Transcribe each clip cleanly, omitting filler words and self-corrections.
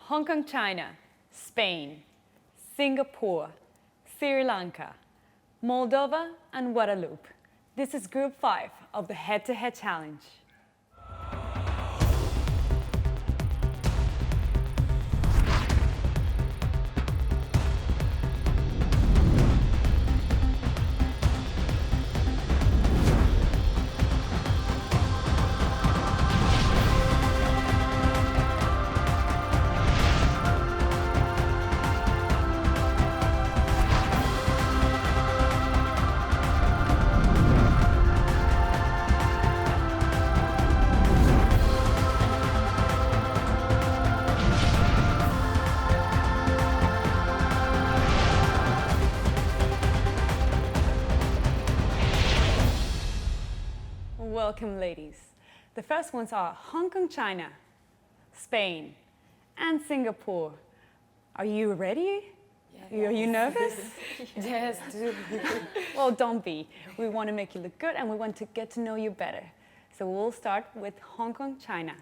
Hong Kong, China, Spain, Singapore, Sri Lanka, Moldova and Guadeloupe. This is Group 5 of the Head-to-Head Challenge. Welcome, ladies. The first ones are Hong Kong, China, Spain, and Singapore. Are you ready? Yes. Are you nervous? Yes. Well, don't be. We want to make you look good and we want to get to know you better. So we'll start with Hong Kong, China.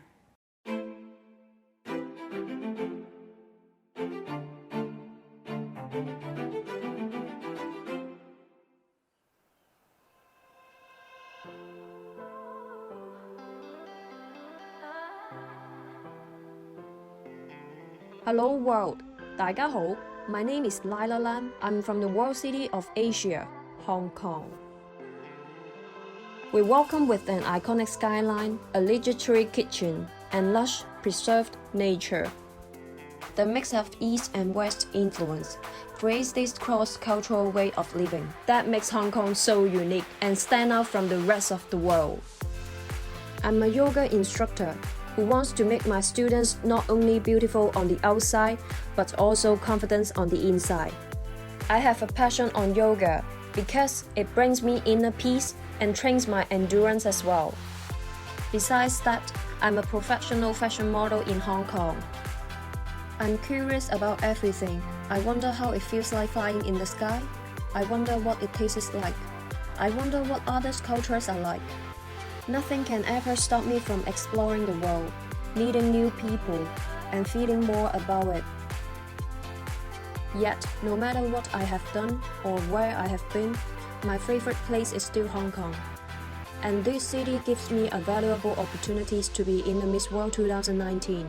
Hello world, 大家好. My name is Lila Lam. I'm from the world city of Asia, Hong Kong. We welcome with an iconic skyline, a legendary kitchen, and lush, preserved nature. The mix of East and West influence creates this cross-cultural way of living that makes Hong Kong so unique and stand out from the rest of the world. I'm a yoga instructor who wants to make my students not only beautiful on the outside, but also confident on the inside. I have a passion on yoga because it brings me inner peace and trains my endurance as well. Besides that, I'm a professional fashion model in Hong Kong. I'm curious about everything. I wonder how it feels like flying in the sky. I wonder what it tastes like. I wonder what others' cultures are like. Nothing can ever stop me from exploring the world, meeting new people, and feeling more about it. Yet, no matter what I have done or where I have been, my favorite place is still Hong Kong. And this city gives me a valuable opportunities to be in the Miss World 2019.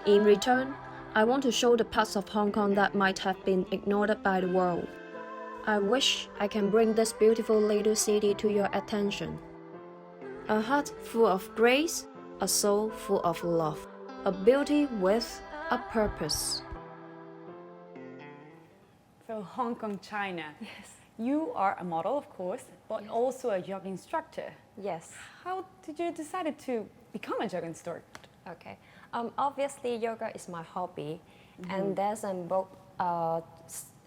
In return, I want to show the parts of Hong Kong that might have been ignored by the world. I wish I can bring this beautiful little city to your attention. A heart full of grace, a soul full of love, a beauty with a purpose. So Hong Kong, China. Yes. You are a model, of course, but also a yoga instructor. Yes. How did you decide to become a yoga instructor? Okay. Obviously, yoga is my hobby, and there's a book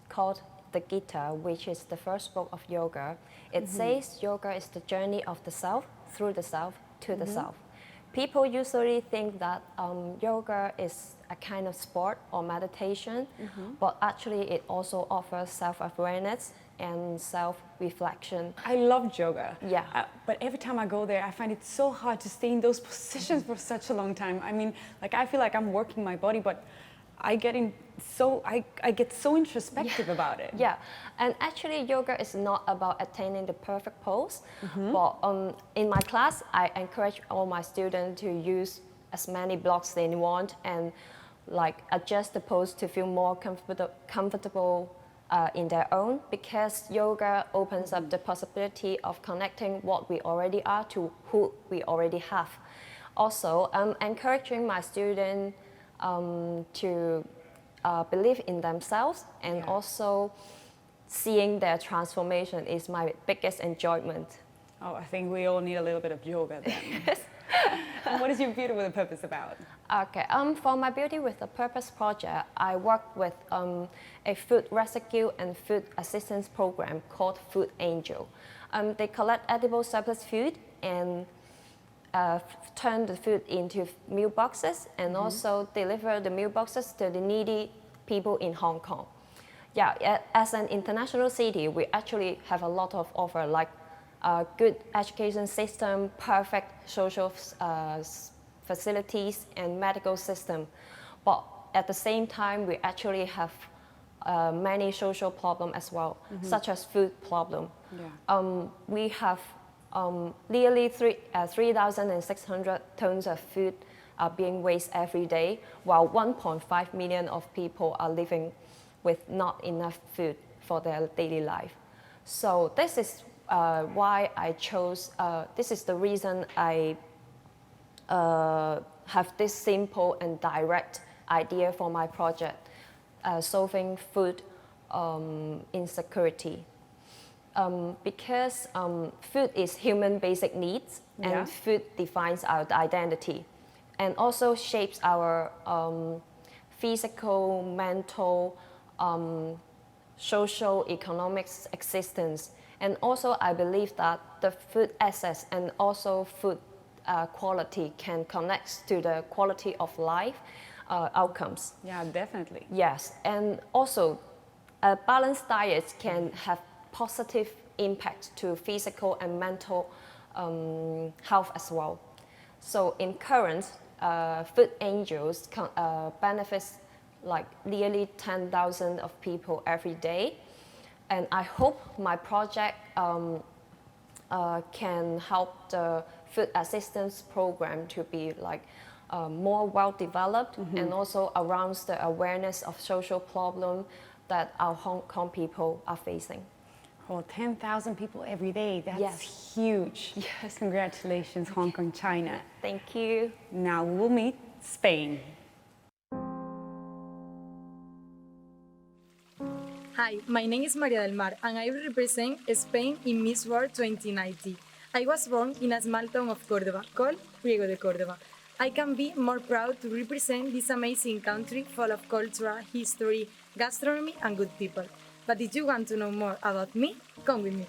called The Gita, which is the first book of yoga. It says yoga is the journey of the self, through the self, to the self. People usually think that yoga is a kind of sport or meditation, but actually it also offers self-awareness and self-reflection. I love yoga. Yeah. But every time I go there, I find it so hard to stay in those positions for such a long time. I mean, like I feel like I'm working my body, but I get so introspective about it. Yeah, and actually yoga is not about attaining the perfect pose, but in my class, I encourage all my students to use as many blocks they want and like adjust the pose to feel more comfortable in their own, because yoga opens up the possibility of connecting what we already are to who we already have. Also, I'm encouraging my students to believe in themselves, and also seeing their transformation is my biggest enjoyment. Oh, I think we all need a little bit of yoga then. Yes. And what is your Beauty with a Purpose about? Okay, for my Beauty with a Purpose project, I worked with a food rescue and food assistance program called Food Angel. They collect edible surplus food and turn the food into meal boxes, and also deliver the meal boxes to the needy people in Hong Kong. Yeah, as an international city, we actually have a lot of offer, like good education system, perfect social facilities, and medical system. But at the same time, we actually have many social problems as well, such as food problem. Yeah. We have nearly 3,600 tons of food are being wasted every day, while 1.5 million of people are living with not enough food for their daily life. So this is why I chose, this is the reason I have this simple and direct idea for my project, solving food insecurity. Because food is human basic needs, and food defines our identity and also shapes our physical, mental, social, economic existence. And also I believe that the food access and also food quality can connect to the quality of life outcomes. Yeah, definitely. Yes, and also a balanced diet can have positive impact to physical and mental health as well. So in current, food angels benefits like nearly 10,000 of people every day. And I hope my project can help the food assistance program to be like more well developed, and also around the awareness of social problem that our Hong Kong people are facing. Oh, 10,000 people every day. That's huge. Yes. Congratulations, Hong Kong, China. Thank you. Now we'll meet Spain. Hi, my name is Maria del Mar and I represent Spain in Miss World 2019. I was born in a small town of Córdoba called Priego de Córdoba. I can be more proud to represent this amazing country full of culture, history, gastronomy and good people. But if you want to know more about me, come with me.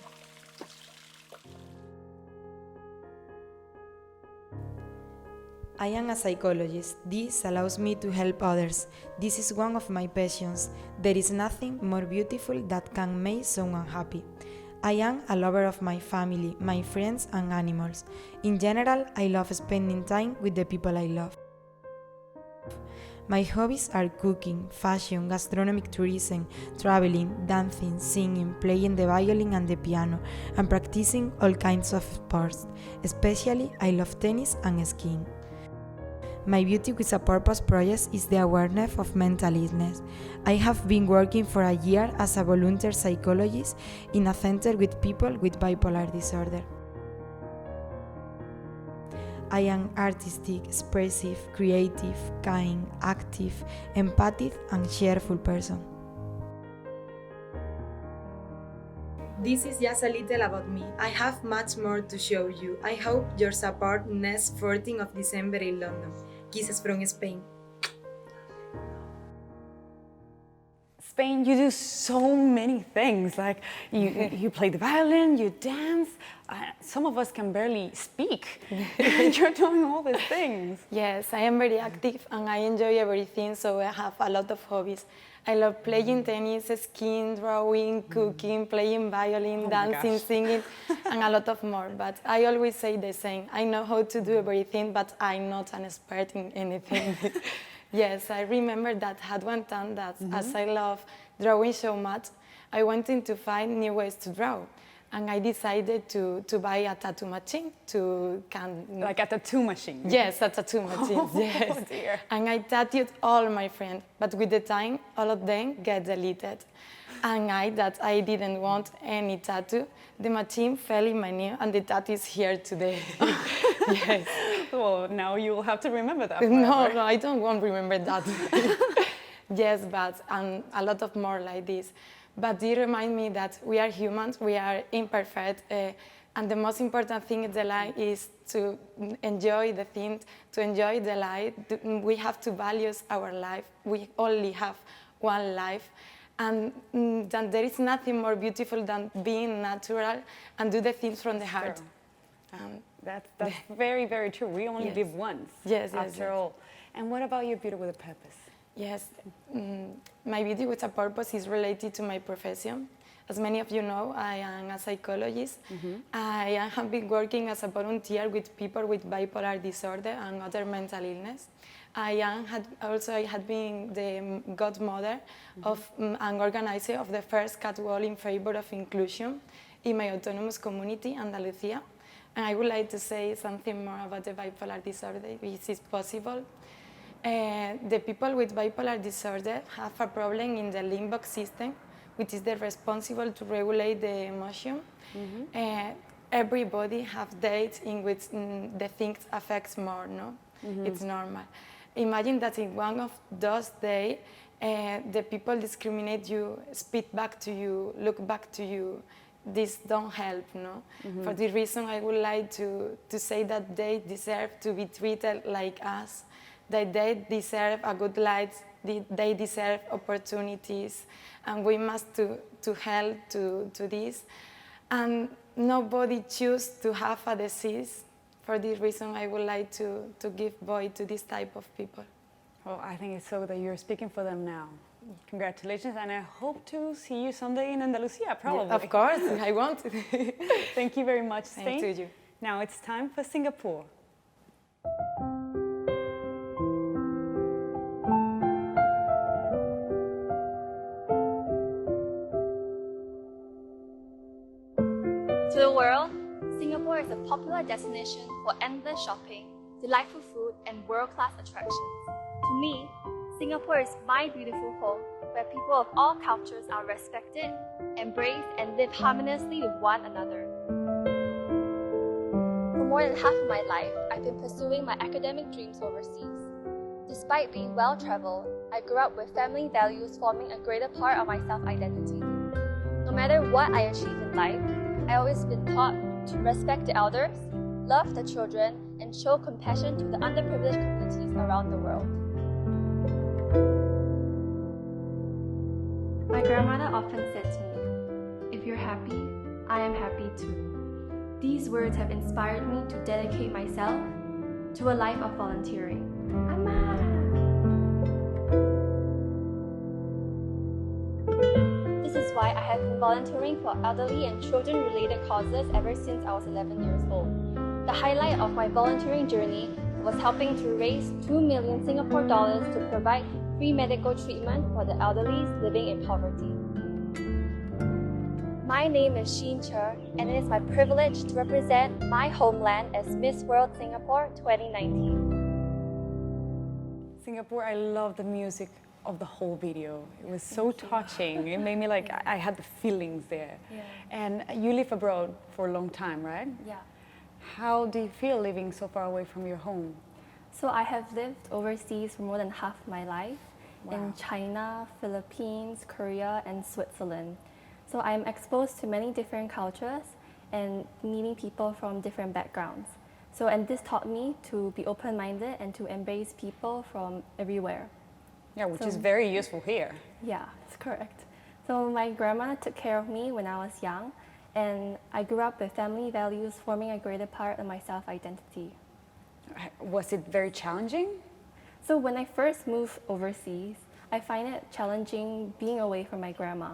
I am a psychologist. This allows me to help others. This is one of my passions. There is nothing more beautiful that can make someone happy. I am a lover of my family, my friends and animals. In general, I love spending time with the people I love. My hobbies are cooking, fashion, gastronomic tourism, traveling, dancing, singing, playing the violin and the piano, and practicing all kinds of sports. Especially, I love tennis and skiing. My Beauty with a Purpose project is the awareness of mental illness. I have been working for a year as a volunteer psychologist in a center with people with bipolar disorder. I am artistic, expressive, creative, kind, active, empathic, and cheerful person. This is just a little about me. I have much more to show you. I hope your support next 14th of December in London. Kisses from Spain. Spain, you do so many things. Like you play the violin, you dance. Some of us can barely speak. You're doing all these things. Yes, I am very active and I enjoy everything, so I have a lot of hobbies. I love playing tennis, skiing, drawing, cooking, playing violin, dancing, singing, and a lot of more. But I always say the same. I know how to do everything, but I'm not an expert in anything. Yes, I remember that had one time that as I love drawing so much, I wanted to find new ways to draw. And I decided to buy a tattoo machine to Like a tattoo machine? Yes, a tattoo machine, yes. Oh dear. And I tattooed all my friends, but with the time, all of them get deleted. And I didn't want any tattoo. The machine fell in my knee and the tattoo is here today. Yes. Well, now you will have to remember that No, forever. I don't want to remember that. Yes, but a lot of more like this. But they remind me that we are humans, we are imperfect, and the most important thing in the life is to enjoy the things, to enjoy the life. We have to value our life. We only have one life. And then there is nothing more beautiful than being natural and do the things from the heart. That's very, very true. We only live once, after all. And what about your beauty with a purpose? Yes, my beauty with a purpose is related to my profession. As many of you know, I am a psychologist. I have been working as a volunteer with people with bipolar disorder and other mental illness. I had been the godmother of an organizer of the first catwalk in favor of inclusion in my autonomous community, Andalusia. And I would like to say something more about the bipolar disorder, if it's possible. The people with bipolar disorder have a problem in the limbic system, which is responsible to regulate the emotion. Everybody have days in which the things affects more, no? It's normal. Imagine that in one of those days, the people discriminate you, speak back to you, look back to you. This don't help, no? For this reason, I would like to say that they deserve to be treated like us, that they deserve a good life, they deserve opportunities, and we must to help to this. And nobody choose to have a disease. For this reason, I would like to give voice to this type of people. Well, I think it's so that you're speaking for them now. Congratulations, and I hope to see you someday in Andalusia, probably. Yeah, of course, I want. Thank you very much, Spain. Thank you. Now it's time for Singapore. To the world, Singapore is a popular destination for endless shopping, delightful food, and world-class attractions. To me, Singapore is my beautiful home where people of all cultures are respected, embraced, and live harmoniously with one another. For more than half of my life, I've been pursuing my academic dreams overseas. Despite being well-traveled, I grew up with family values forming a greater part of my self-identity. No matter what I achieve in life, I've always been taught to respect the elders, love the children, and show compassion to the underprivileged communities around the world. My grandmother often said to me, "If you're happy, I am happy too." These words have inspired me to dedicate myself to a life of volunteering. This is why I have been volunteering for elderly and children-related causes ever since I was 11 years old. The highlight of my volunteering journey was helping to raise 2 million Singapore dollars to provide free medical treatment for the elderly living in poverty. My name is Sheen Cher, and it is my privilege to represent my homeland as Miss World Singapore 2019. Singapore, I love the music of the whole video. It was so touching. It made me like, I had the feelings there. Yeah. And you live abroad for a long time, right? Yeah. How do you feel living so far away from your home? So I have lived overseas for more than half my life in Wow. China, Philippines, Korea, and Switzerland. So I'm exposed to many different cultures and meeting people from different backgrounds. And this taught me to be open-minded and to embrace people from everywhere. Yeah, which is very useful here. Yeah, that's correct. So my grandma took care of me when I was young, and I grew up with family values forming a greater part of my self-identity. Was it very challenging? So when I first moved overseas, I find it challenging being away from my grandma.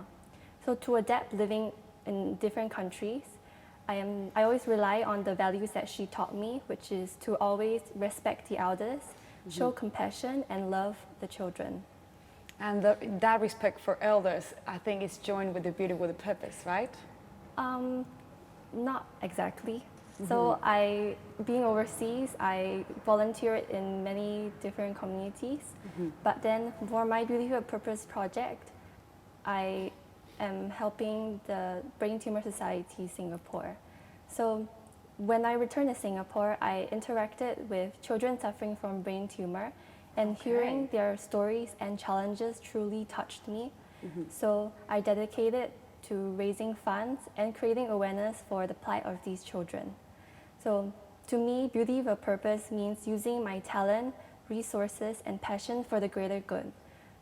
So to adapt living in different countries, I always rely on the values that she taught me, which is to always respect the elders, show compassion, and love the children. And that respect for elders, I think, is joined with the beauty with a purpose, right? Not exactly. So being overseas, I volunteered in many different communities. But then for my Beauty with a Purpose project, I am helping the Brain Tumor Society Singapore. So when I returned to Singapore, I interacted with children suffering from brain tumor, and hearing their stories and challenges truly touched me. So I dedicated to raising funds and creating awareness for the plight of these children. So to me, Beauty with a Purpose means using my talent, resources, and passion for the greater good.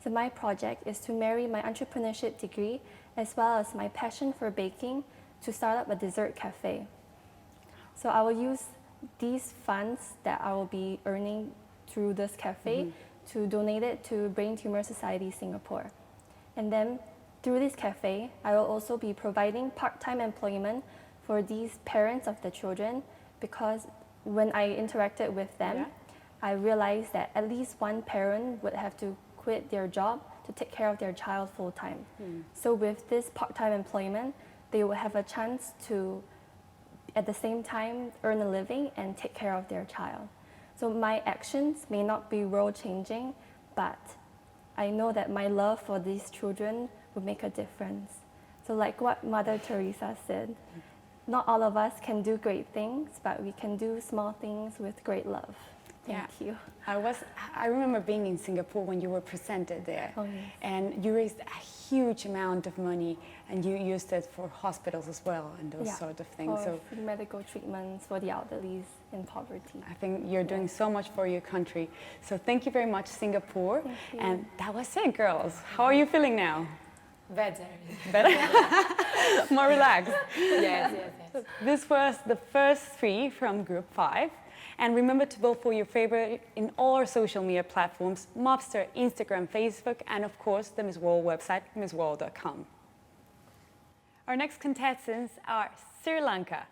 So my project is to marry my entrepreneurship degree as well as my passion for baking to start up a dessert cafe. So I will use these funds that I will be earning through this cafe to donate it to Brain Tumor Society Singapore. And then Through this cafe, I will also be providing part-time employment for these parents of the children, because when I interacted with them, I realized that at least one parent would have to quit their job to take care of their child full-time. So with this part-time employment, they will have a chance to, at the same time, earn a living and take care of their child. So my actions may not be world-changing, but I know that my love for these children will make a difference. So like what Mother Teresa said, not all of us can do great things, but we can do small things with great love. Thank you. I remember being in Singapore when you were presented there, and you raised a huge amount of money, and you used it for hospitals as well and those sort of things. For free medical treatments for the elderly in poverty. I think you're doing so much for your country. So thank you very much, Singapore. Thank you. And that was it, girls. How are you feeling now? Better. Better? More relaxed? Yes. This was the first 3 from Group 5. And remember to vote for your favorite in all our social media platforms, Mobster, Instagram, Facebook, and of course the Miss World website, missworld.com. Our next contestants are Sri Lanka,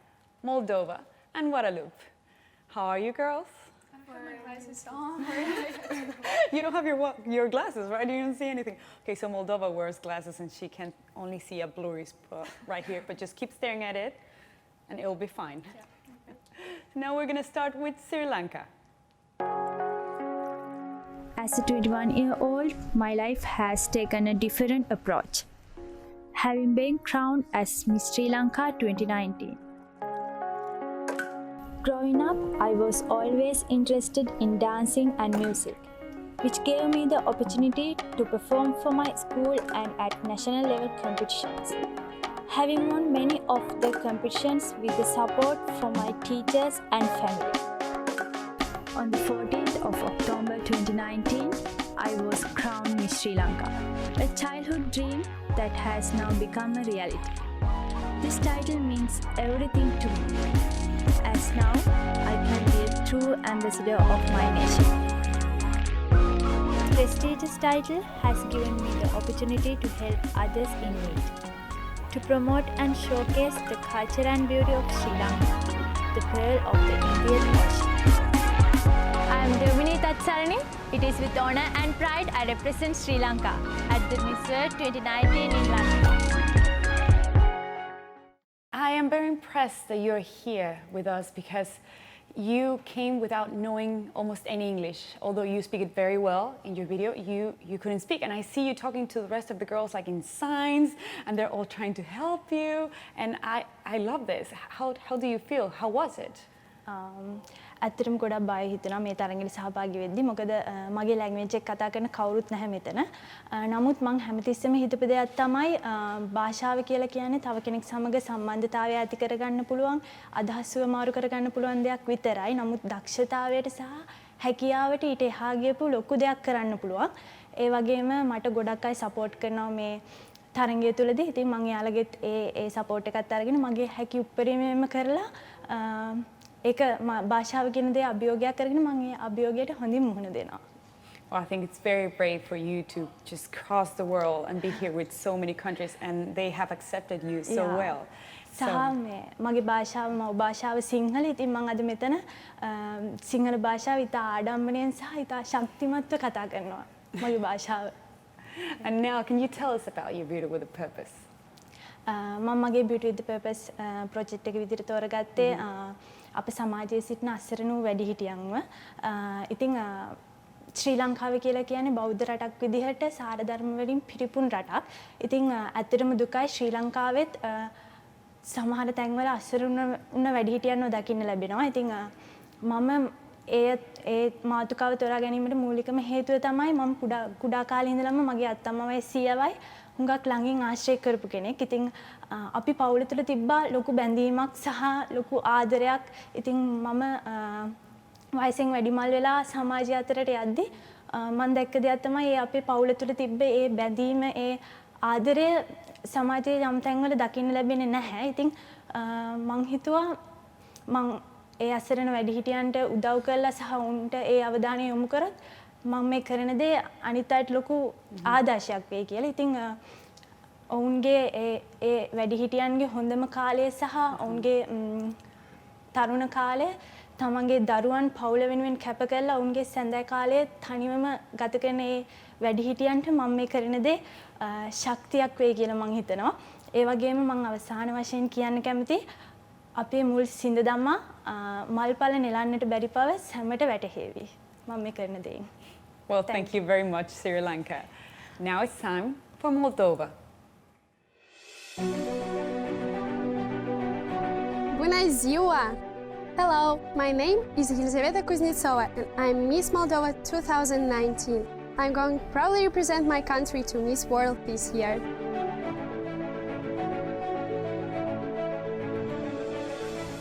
Moldova, and Guadeloupe. How are you girls? You don't have your glasses, right? You don't see anything. Okay, so Moldova wears glasses and she can only see a blurry spot right here, but just keep staring at it and it will be fine. Yeah. Now we're going to start with Sri Lanka. As a 21-year-old, my life has taken a different approach, having been crowned as Miss Sri Lanka 2019. Growing up, I was always interested in dancing and music, which gave me the opportunity to perform for my school and at national level competitions. Having won many of the competitions with the support from my teachers and family. On the 14th of October 2019, I was crowned Miss Sri Lanka, a childhood dream that has now become a reality. This title means everything to me, as now I can be a true ambassador of my nation. This prestigious title has given me the opportunity to help others in need, to promote and showcase the culture and beauty of Sri Lanka, the pearl of the Indian Ocean. I am Domini Tatsarani. It is with honor and pride I represent Sri Lanka at the Miss World 2019 in London. I am very impressed that you're here with us because you came without knowing almost any English. Although you speak it very well in your video, you couldn't speak. And I see you talking to the rest of the girls like in signs, and they're all trying to help you. And I love this. How do you feel? How was it? ඇත්තටම ගොඩක් බය හිතුණා මේ තරඟෙට සහභාගී වෙද්දි. මොකද මගේ language එක කතා කරන කවුරුත් නැහැ මෙතන. නමුත් මම හැමතිස්සෙම හිතපු දෙයක් තමයි භාෂාව කියලා කියන්නේ තව කෙනෙක් සමග සම්බන්ධතාවය ඇති කරගන්න පුළුවන්, අදහස් වමාරු කරගන්න පුළුවන් දෙයක් විතරයි. නමුත් දක්ෂතාවයට සහ හැකියාවට ඊට එහා ගියපු ලොකු දෙයක් කරන්න පුළුවන්. ඒ වගේම මට ගොඩක් අය සපෝට් කරනවා මේ තරඟය තුලදී. ඉතින් මම යාළගෙත් ඒ සපෝට් එකත් අරගෙන මගේ හැකි උපරිමයෙන්ම කරලා ඒක භාෂාව කියන දේ අභියෝගයක් කරගෙන මම ඒ අභියෝගයට හොඳින් මුහුණ දෙනවා. Well, I think it's very brave for you to just cross the world and be here with so many countries, and they have accepted you so well. සහ මේ මගේ භාෂාව මව භාෂාව සිංහල. ඉතින් මම අද මෙතන සිංහල භාෂාව ඉතා ආඩම්බරයෙන් සහ ඉතා ශක්තිමත්ව කතා කරනවා මගේ භාෂාව. And now, can you tell us about your Beauty with a Purpose? මම මගේ Beauty with a Purpose project එක විදිහට තෝරගත්තේ අප සමාජයේ සිටින අසරණ වූ වැඩිහිටියන්ව. ඉතින් ශ්‍රී ලංකාව කියලා කියන්නේ බෞද්ධ රටක් විදිහට සාර ධර්ම වලින් පිරිපුන් රටක්. ඉතින් ඇත්තටම දුකයි ශ්‍රී ලංකාවෙත් සමහර තැන්වල අසරණ වුණ වැඩිහිටියන්ව දකින්න ලැබෙනවා. ඉතින් මම ඒ මාතෘකාව තෝරා ගැනීමට මූලිකම හේතුව තමයි මම කුඩා කාලේ ඉඳලම මගේ අත්තම්මවයි සීයවයි හුඟක් ළඟින් ආශ්‍රය කරපු කෙනෙක්. ඉතින් අපි පවුල තුළ තිබ්බා ලොකු බැඳීමක් සහ ලොකු ආදරයක්. ඉතින් මම වයසෙන් වැඩිමල් වෙලා සමාජය අතරට යද්දි මම දැක්ක දෙයක් තමයි ඒ අපේ පවුල තුළ තිබ්බ ඒ බැඳීම, ඒ ආදරය සමාජයේ යම් තැන්වල දකින්න ලැබෙන්නේ නැහැ. ඉතින් මං හිතුවා මං ඒ අසරණ වැඩිහිටියන්ට උදව් කළා සහ උන්ට ඒ අවධානය යොමු කරත් මම මේ කරන දේ අනිත් අයට ලොකු ආදර්ශයක් වෙයි කියලා. ඉතින් ඔවුන්ගේ ඒ වැඩිහිටියන්ගේ හොඳම කාලය සහ ඔවුන්ගේ තරුණ කාලය තමන්ගේ දරුවන් පවුල වෙනුවෙන් කැප කරලා ඔවුන්ගේ සැඳෑ කාලය තනිවම ගත කරන ඒ වැඩිහිටියන්ට මම මේ කරන දේ ශක්තියක් වෙයි කියලා මං හිතනවා. ඒ වගේම මං අවසාන වශයෙන් කියන්න කැමති අපේ මුල් සිඳ දමා මල්පල නෙලන්නට බැරි බව හැමට වැටහෙවි. මම මේ කරන දෙයින්. Well, thank you very much, Sri Lanka. Now it's time for Moldova. Bună ziua! Hello, my name is Елизавета Kuznetsova and I'm Miss Moldova 2019. I'm going to proudly represent my country to Miss World this year.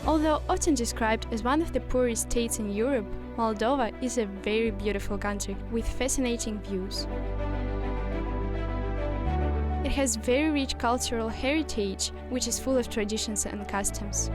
Although often described as one of the poorest states in Europe, Moldova is a very beautiful country with fascinating views. It has very rich cultural heritage, which is full of traditions and customs.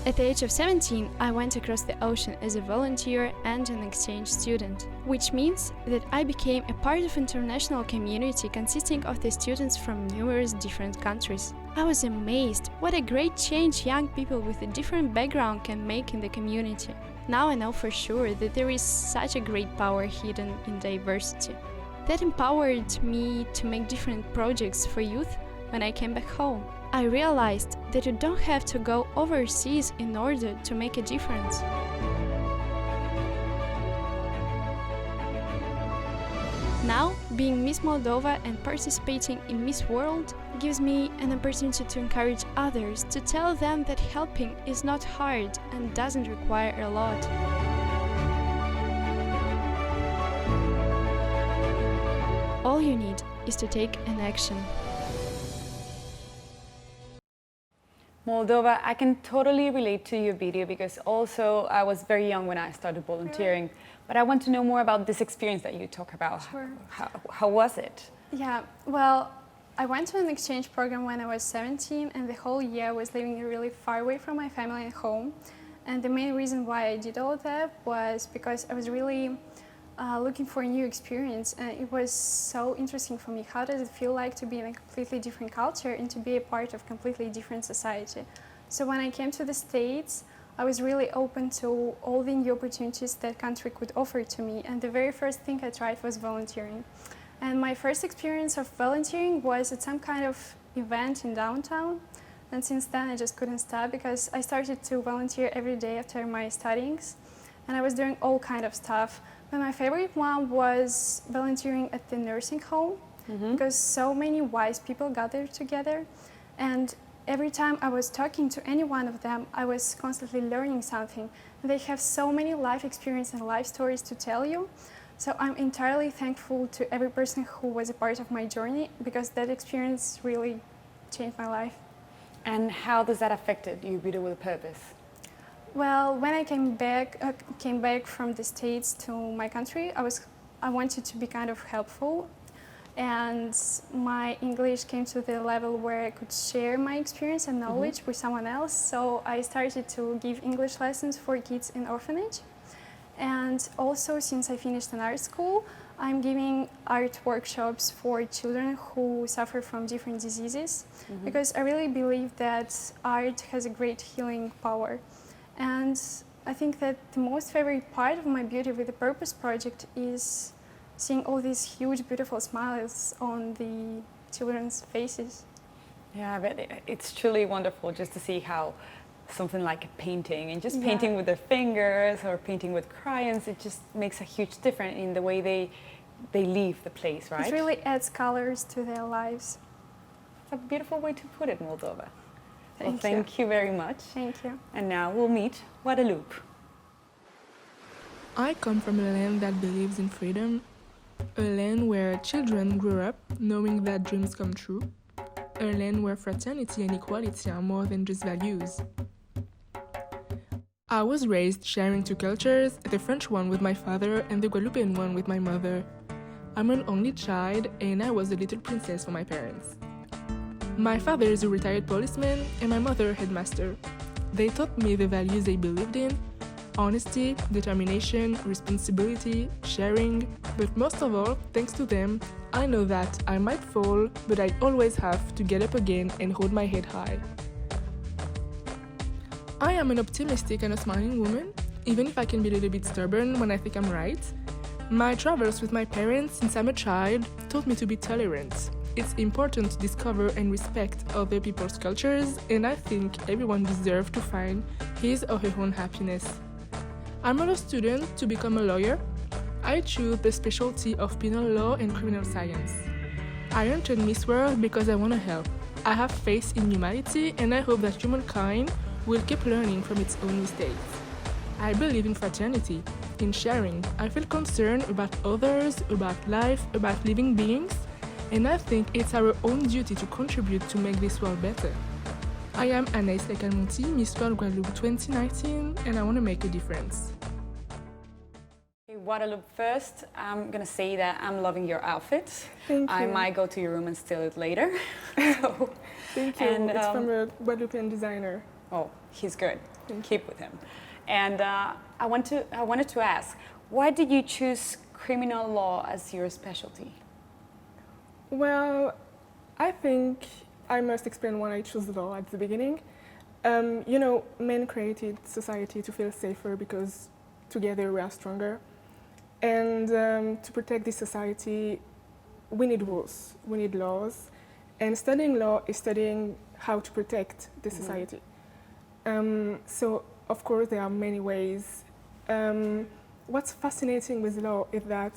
At the age of 17, I went across the ocean as a volunteer and an exchange student, which means that I became a part of an international community consisting of the students from numerous different countries. I was amazed what a great change young people with a different background can make in the community. Now I know for sure that there is such a great power hidden in diversity. That empowered me to make different projects for youth when I came back home. I realized that you don't have to go overseas in order to make a difference. Now, being Miss Moldova and participating in Miss World gives me an opportunity to encourage others, to tell them that helping is not hard and doesn't require a lot. All you need is to take an action. Moldova, I can totally relate to your video because also I was very young when I started volunteering. But I want to know more about this experience that you talk about. Sure. How was it? Yeah, well, I went to an exchange program when I was 17 and the whole year I was living really far away from my family and home. And the main reason why I did all that was because I was really looking for a new experience, and it was so interesting for me. How does it feel like to be in a completely different culture and to be a part of completely different society? So when I came to the States, I was really open to all the new opportunities that country could offer to me, and the very first thing I tried was volunteering. And my first experience of volunteering was at some kind of event in downtown, and since then I just couldn't stop because I started to volunteer every day after my studies, and I was doing all kind of stuff. But my favorite one was volunteering at the nursing home, because so many wise people gathered together, and every time I was talking to any one of them, I was constantly learning something. They have so many life experience and life stories to tell you. So I'm entirely thankful to every person who was a part of my journey, because that experience really changed my life. And how does that affect your video with purpose? Well, when I came back from the States to my country, I wanted to be kind of helpful, and my English came to the level where I could share my experience and knowledge with someone else. So I started to give English lessons for kids in orphanage. And also, since I finished an art school, I'm giving art workshops for children who suffer from different diseases, because I really believe that art has a great healing power. And I think that the most favorite part of my Beauty with a Purpose project is seeing all these huge, beautiful smiles on the children's faces. Yeah, but it's truly wonderful just to see how something like a painting, and just painting with their fingers or painting with crayons, it just makes a huge difference in the way they leave the place, right? It really adds colors to their lives. It's a beautiful way to put it, Moldova. Thank you very much. Thank you. And now we'll meet Guadeloupe. I come from a land that believes in freedom, a land where children grew up knowing that dreams come true, a land where fraternity and equality are more than just values. I was raised sharing two cultures, the French one with my father and the Guadeloupean one with my mother. I'm an only child and I was a little princess for my parents. My father is a retired policeman and my mother headmaster. They taught me the values they believed in, honesty, determination, responsibility, sharing. But most of all, thanks to them, I know that I might fall, but I always have to get up again and hold my head high. I am an optimistic and a smiling woman, even if I can be a little bit stubborn when I think I'm right. My travels with my parents since I'm a child taught me to be tolerant. It's important to discover and respect other people's cultures, and I think everyone deserves to find his or her own happiness. I'm a law student to become a lawyer. I choose the specialty of penal law and criminal science. I entered Miss World because I want to help. I have faith in humanity, and I hope that humankind will keep learning from its own mistakes. I believe in fraternity, in sharing. I feel concerned about others, about life, about living beings, and I think it's our own duty to contribute to make this world better. I am Anaïs Lecalmonti, Miss World Guadeloupe 2019, and I want to make a difference. Guadeloupe, first, I'm gonna say that I'm loving your outfit. Thank you. I might go to your room and steal it later. So, Thank you. and, it's from a Guadeloupean designer. oh, he's good. Thank Keep with him. And I wanted to ask, why did you choose criminal law as your specialty? Well, I think I must explain why I chose law at the beginning. Men created society to feel safer because together we are stronger. And to protect this society, we need rules, we need laws. And studying law is studying how to protect the society. So, of course, there are many ways. What's fascinating with law is that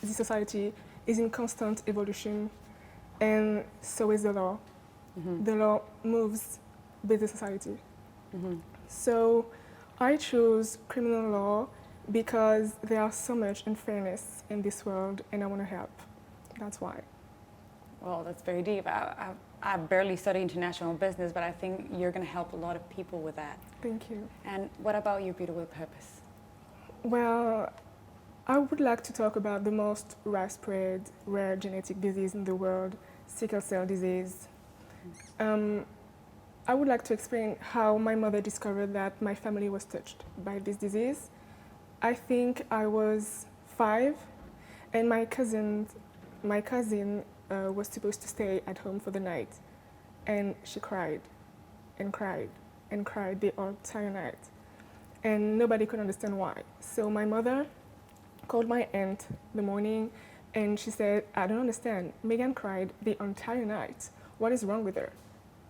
the society is in constant evolution, and so is the law. The law moves with the society. So I chose criminal law because there are so much unfairness in this world, and I want to help. That's why. Well, that's very deep. I barely study international business, but I think you're going to help a lot of people with that. Thank you. And what about your beautiful purpose? Well, I would like to talk about the most widespread rare genetic disease in the world, sickle cell disease. I would like to explain how my mother discovered that my family was touched by this disease. I think I was 5, and my cousin was supposed to stay at home for the night, and she cried and cried and cried the entire night, and nobody could understand why. So my mother called my aunt in the morning, and she said, "I don't understand. Megan cried the entire night. What is wrong with her?"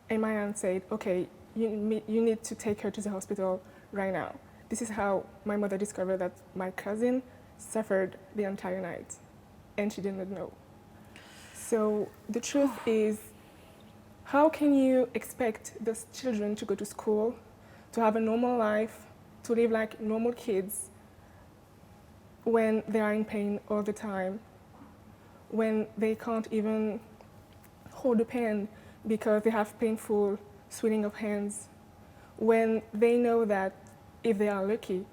And my aunt said, "Okay, you need to take her to the hospital right now." This is how my mother discovered that my cousin suffered the entire night, and she did not know. So the truth is, how can you expect those children to go to school, to have a normal life, to live like normal kids, when they are in pain all the time, when they can't even hold a pen because they have painful swelling of hands, when they know that if they are lucky,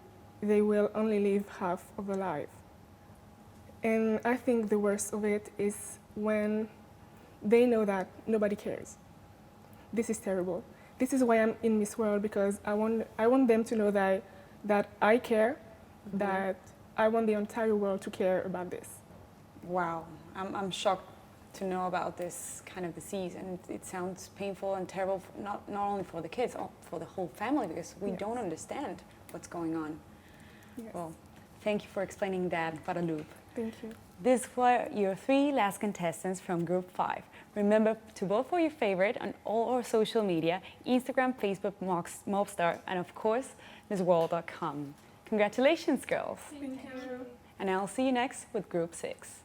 they will only live half of their life. And I think the worst of it is when they know that nobody cares. This is terrible. This is why I'm in Miss World, because I want them to know that I care, that I want the entire world to care about this. Wow, I'm shocked to know about this kind of disease, and it sounds painful and terrible, not only for the kids, for the whole family, because we don't understand what's going on. Yes. Well, thank you for explaining that, Guadeloupe. Thank you. These were your 3 last contestants from Group 5. Remember to vote for your favorite on all our social media, Instagram, Facebook, Mobstar, and of course, MissWorld.com. Congratulations, girls. Thank you. And I'll see you next with Group 6.